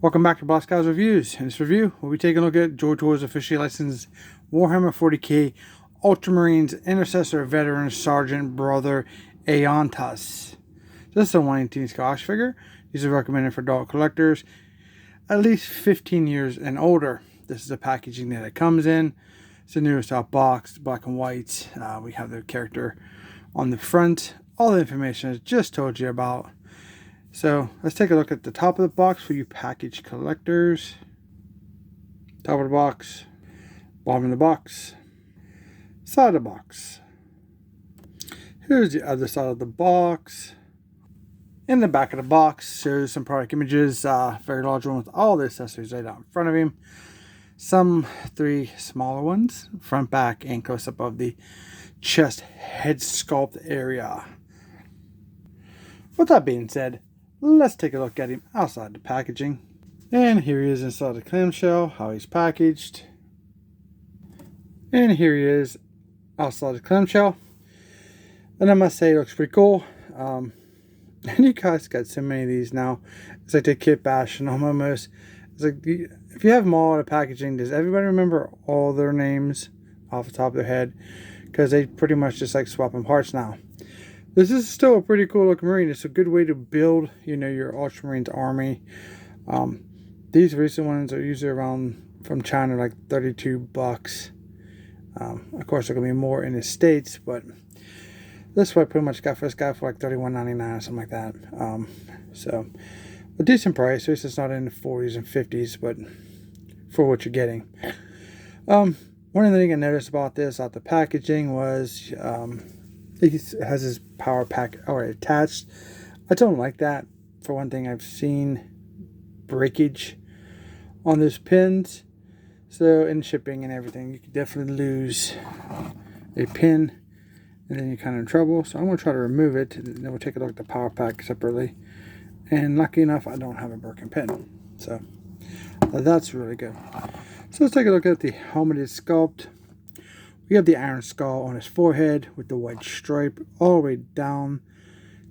Welcome back to Boss Guys Reviews. In this review, we'll be taking a look at Joytoy's officially licensed Warhammer 40k Ultramarines Intercessor Veteran Sergeant Brother Aeontas. This is a 1/18 Scotch figure. These are recommended for adult collectors at least 15 years and older. This is the packaging that it comes in. It's the newest out box, black and white. We have the character on the front. All the information I just told you about. So let's take a look at the top of the box for you package collectors. Top of the box, bottom of the box, side of the box. Here's the other side of the box. In the back of the box shows some product images, very large one with all the accessories right out in front of him. Some 3 smaller ones, front, back, and close up of the chest head sculpt area. With that being said, let's take a look at him outside the packaging. And here he is inside the clamshell, how he's packaged. And here he is outside the clamshell. And I must say, it looks pretty cool. And you guys got so many of these now. It's like they kit bashing them almost. It's like, if you have them all in the packaging, does everybody remember all their names off the top of their head? Because they pretty much just like swapping parts now. This is still a pretty cool looking Marine. It's a good way to build, your Ultramarines army. These recent ones are usually around from China, like $32. Of course, there are going to be more in the States, but this one I pretty much got for this guy for like $31.99 or something like that. So a decent price. At least it's not in the 40s and 50s, but for what you're getting. One of the things I noticed about this out the packaging was it has his power pack already attached. I don't like that. For one thing, I've seen breakage on those pins. So in shipping and everything, you could definitely lose a pin and then you're kind of in trouble. So I'm going to try to remove it, and then we'll take a look at the power pack separately. And lucky enough, I don't have a broken pin. So that's really good. So let's take a look at the helmeted sculpt. We have the iron skull on his forehead with the white stripe all the way down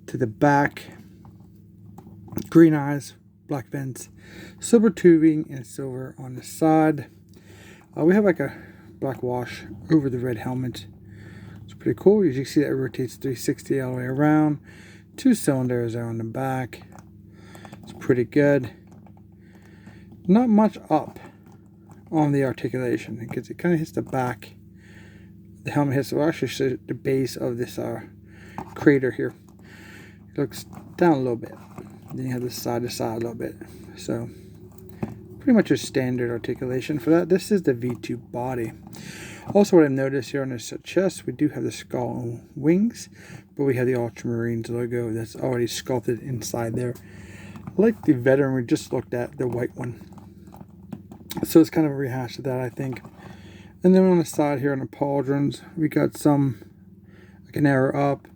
to the back. Green eyes, black vents, silver tubing, and silver on the side. We have like a black wash over the red helmet. It's pretty cool. As you can see, that rotates 360 all the way around. 2 cylinders are on the back. It's pretty good. Not much up on the articulation because it kind of hits the back. The helmet hits actually the base of this crater here. It looks down a little bit. Then you have this side to side a little bit. So pretty much a standard articulation for that. This is the V2 body. Also, what I've noticed here on this chest, we do have the skull and wings, but we have the Ultramarines logo that's already sculpted inside there. Like the veteran we just looked at, the white one. So it's kind of a rehash of that, I think. And then on the side here on the pauldrons, we got some, like an arrow up.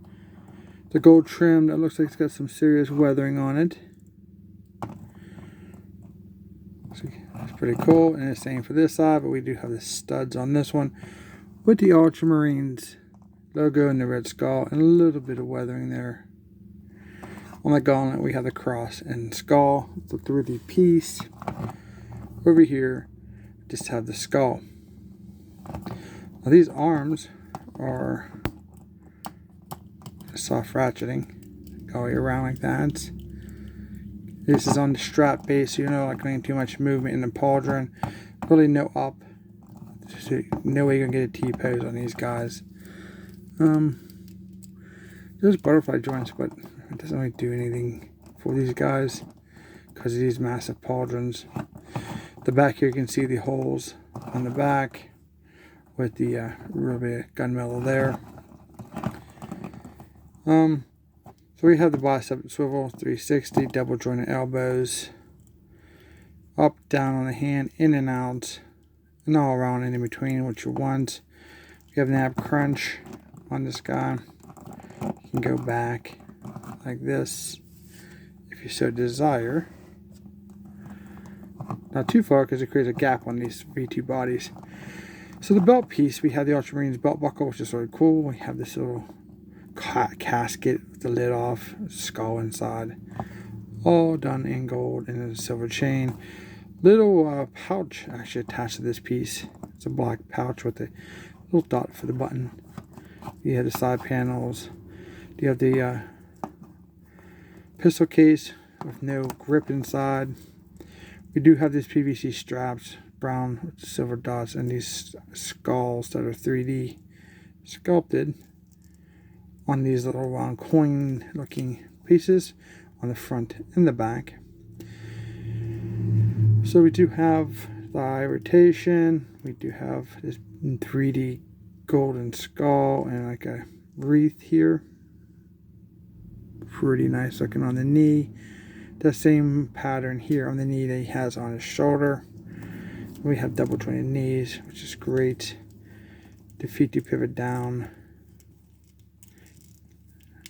The gold trim, that looks like it's got some serious weathering on it. So that's pretty cool. And the same for this side, but we do have the studs on this one with the Ultramarines logo and the red skull and a little bit of weathering there. On the gauntlet, we have the cross and skull, the 3D piece. Over here, just have the skull. Now these arms are soft ratcheting, go around like that. This is on the strap base, so you're not getting too much movement in the pauldron. Really no up. So no way you're gonna get a T-pose on these guys. There's butterfly joints, but it doesn't really do anything for these guys because of these massive pauldrons. The back here, you can see the holes on the back with the real bit gunmetal there. So we have the bicep swivel, 360, double jointed elbows, up, down on the hand, in and out, and all around and in between what you want. We have an ab crunch on this guy. You can go back like this if you so desire. Not too far because it creates a gap on these V2 bodies. So the belt piece, we have the Ultramarines belt buckle, which is really cool. We have this little casket with the lid off, skull inside. all done in gold and a silver chain. Little pouch actually attached to this piece. It's a black pouch with a little dot for the button. You have the side panels. You have the pistol case with no grip inside. We do have these PVC straps, brown with silver dots, and these skulls that are 3D sculpted on these little round coin looking pieces on the front and the back. So we do have the eye rotation. We do have this 3D golden skull and like a wreath here. Pretty nice looking on the knee. The same pattern here on the knee that he has on his shoulder. We have double jointed knees, which is great. The feet do pivot down.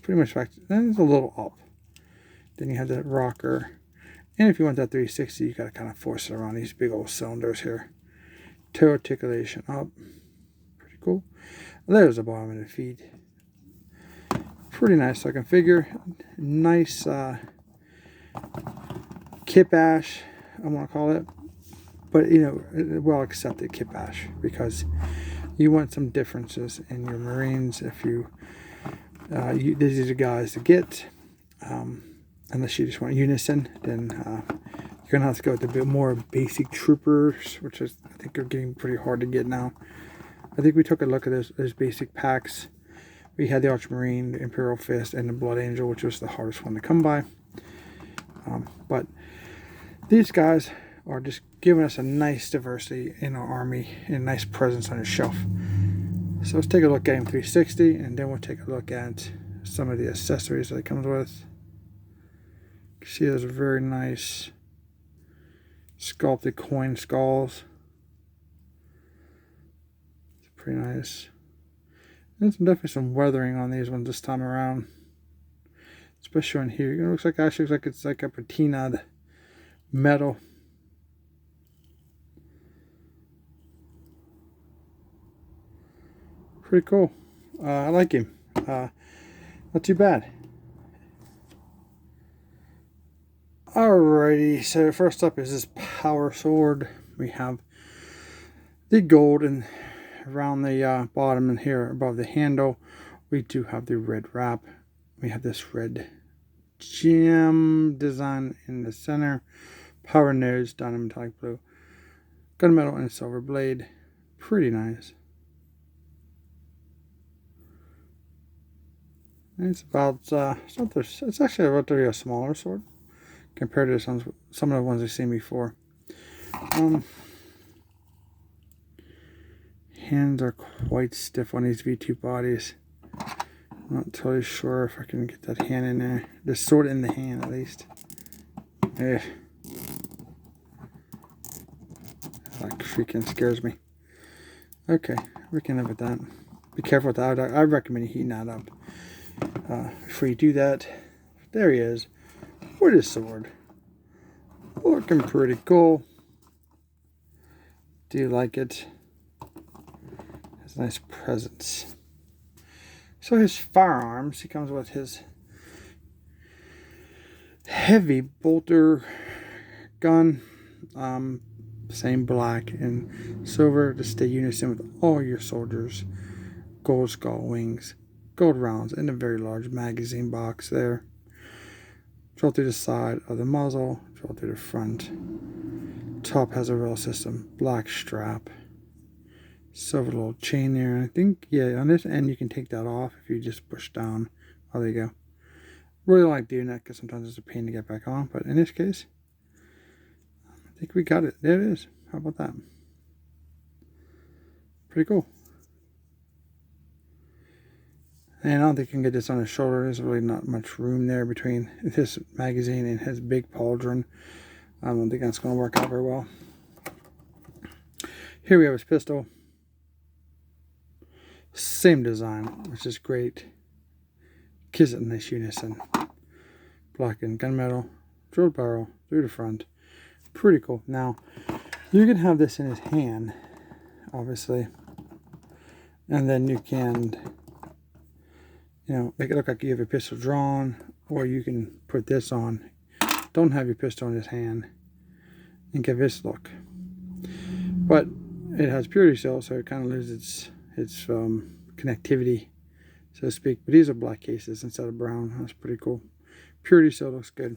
Pretty much back, then it's a little up. Then you have that rocker. And if you want that 360, you got to kind of force it around these big old cylinders here. Toe articulation up. Pretty cool. There's the bottom of the feet. Pretty nice looking figure. Nice kit bash, I want to call it. But, you know, well accepted kit bash, because you want some differences in your Marines. If these are the guys to get. Unless you just want unison, then you're going to have to go with a bit more basic troopers, which is, I think, are getting pretty hard to get now. I think we took a look at those basic packs. We had the Ultramarine, the Imperial Fist, and the Blood Angel, which was the hardest one to come by. But these guys are just giving us a nice diversity in our army and a nice presence on the shelf. So let's take a look at him 360, and then we'll take a look at some of the accessories that it comes with. You see those very nice sculpted coin skulls. It's pretty nice. There's definitely some weathering on these ones this time around. Especially on here. It looks like it's like a patinaed metal. Pretty cool. I like him. Not too bad. Alrighty, so first up is this power sword. We have the gold and around the bottom and here above the handle. We do have the red wrap. We have this red gem design in the center. Power nose done in metallic blue. Gunmetal and silver blade. Pretty nice. And it's about it's actually a relatively smaller sword compared to some of the ones I've seen before. Hands are quite stiff on these V2 bodies. I'm not totally sure if I can get that hand in there. The sword in the hand, at least. That freaking scares me. Okay, we can live with that. Be careful with that. I recommend you heating that up. Before you do that, there he is with his sword. Looking pretty cool. Do you like it? Has a nice presence. So his firearms, he comes with his heavy bolter gun. Same black and silver to stay unison with all your soldiers. Gold skull wings, gold rounds, and a very large magazine box there. Drill through the side of the muzzle, drill through the front. Top has a rail system, black strap, silver little chain there. And I think, yeah, on this end you can take that off if you just push down. Oh, there you go. Really like doing that because sometimes it's a pain to get back on, but in this case, I think we got it. There it is. How about that? Pretty cool. And I don't think you can get this on his shoulder. There's really not much room there between this magazine and his big pauldron. I don't think that's going to work out very well. Here we have his pistol. Same design, which is great. Gives it a nice unison. Black and gunmetal. Drilled barrel through the front. Pretty cool. Now, you can have this in his hand, obviously. And then you can, you know, make it look like you have a pistol drawn, or you can put this on don't have your pistol in his hand and give this look. But it has purity cell, so it kind of loses its connectivity, so to speak. But these are black cases instead of brown. That's pretty cool. Purity cell looks good.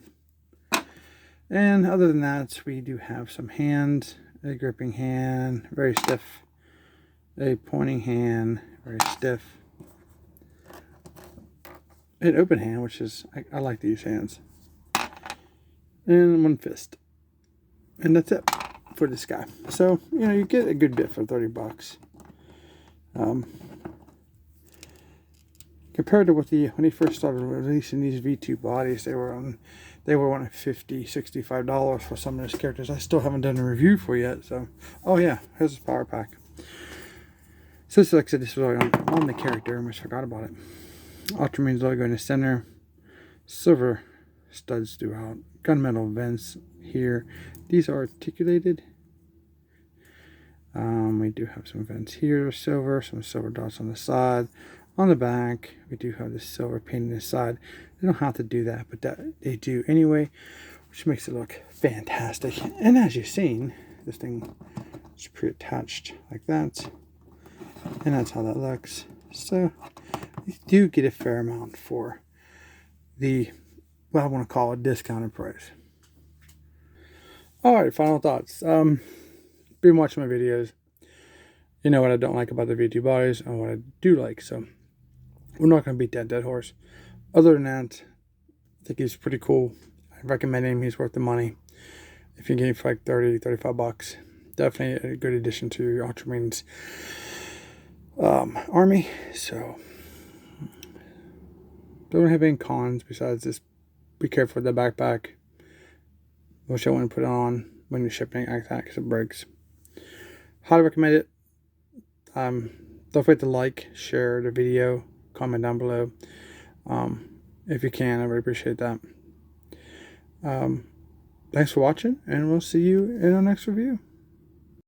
And other than that, we do have some hands. A gripping hand, very stiff. A pointing hand, very stiff. An open hand, which is, I like these hands. And one fist. And that's it for this guy. So, you know, you get a good bit for 30 bucks. Compared to what when they first started releasing these V2 bodies, they were on $50, $65 for some of those characters. I still haven't done a review for yet. So, oh yeah, here's his power pack. So this, like I said, this was on the character. I almost forgot about it. Ultramarines logo in the center. Silver studs throughout. Gunmetal vents here. These are articulated. We do have some vents here, silver, some silver dots on the side. On the back, we do have this silver paint on the side. They don't have to do that, but they do anyway, which makes it look fantastic. And as you've seen, this thing is pre-attached like that. And that's how that looks. So you do get a fair amount for the, what I want to call a discounted price. Alright, final thoughts. Been watching my videos. You know what I don't like about the V2 bodies and what I do like. So we're not going to beat that dead horse. Other than that, I think he's pretty cool. I recommend him. He's worth the money. If you get him for like 30, 35 bucks. Definitely a good addition to your Ultramarines army. So don't have any cons besides just be careful with the backpack, which I wouldn't put on when you're shipping like that because it breaks. Highly recommend it. Don't forget to like, share the video, comment down below if you can. I really appreciate that. Thanks for watching, and we'll see you in our next review.